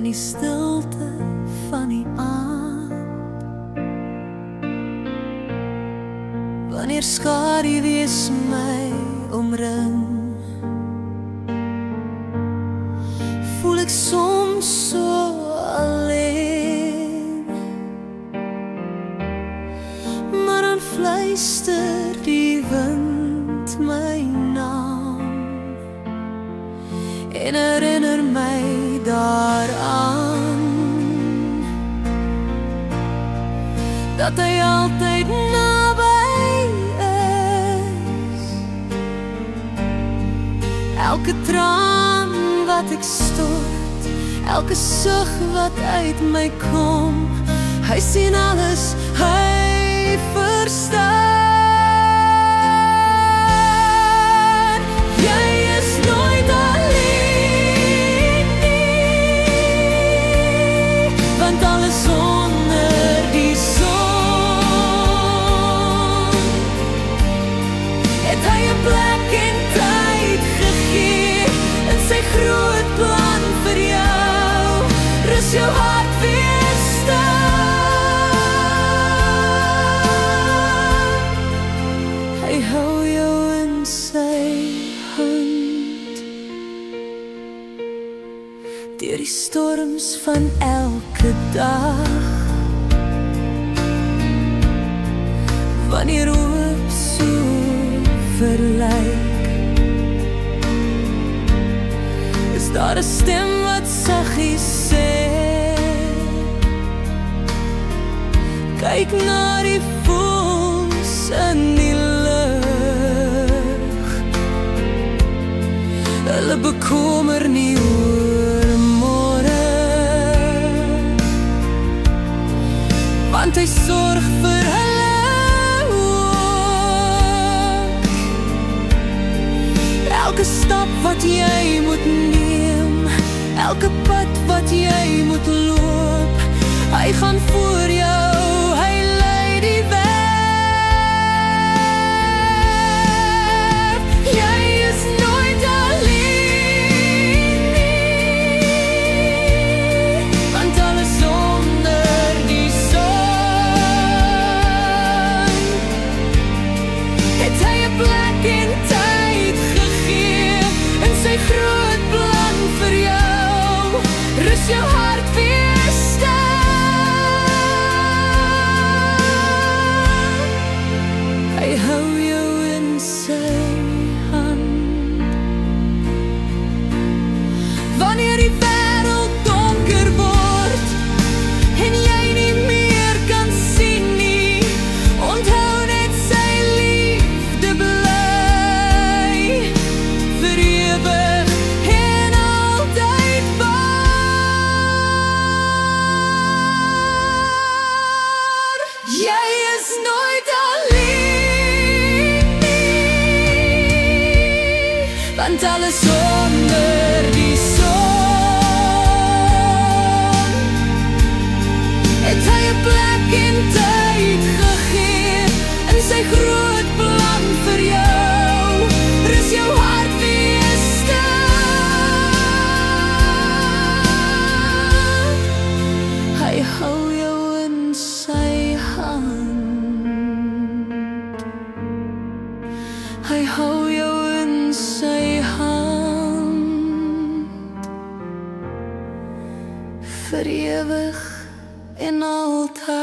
in die stilte van die aand. Wanneer skaduwees my omring, voel ek soms so alleen, maar dan fluister die wind my naam en herinner my daaraan dat hy altyd naby is. Elke traan wat ek stort, elke sug wat uit my kom, hy sien alles, hy verstaan. Jy is nooit alleen nie, want alles onder die son het hy 'n plek en tyd gegee in sy groot plan vir jou. Rus jou hart weer stil, hy hou jou in sy hand deur die storms van elke dag. Wanneer hoop so verlyk, is daar 'n stem wat saggies sê, kyk na die voëls in die lug, hulle bekommer nie oor môre, want hy sorg vir hulle ook. Elke stap wat jy moet neem, elke pad wat jy moet loop, hy gaan voor jou, hy lei die weg. Jy is nooit alleen nie, want alles onder die son het hy 'n plek en tyd gegee in sy groot plan vir jou. Rus jou hart weer stil, hy hou jou in sy hand. Wanneer die wêreld donker word en jy nie meer kan sien nie, onthou net sy liefde bly vir ewig en altyd waar. Jy is nooit alleen nie, want alles onder die son het hy 'n plek en tyd gegee in sy groot plan vir jou. Rus jou hart weer stil, hy hou jou in sy hand, hy hou jou in sy hand vir ewig en altyd.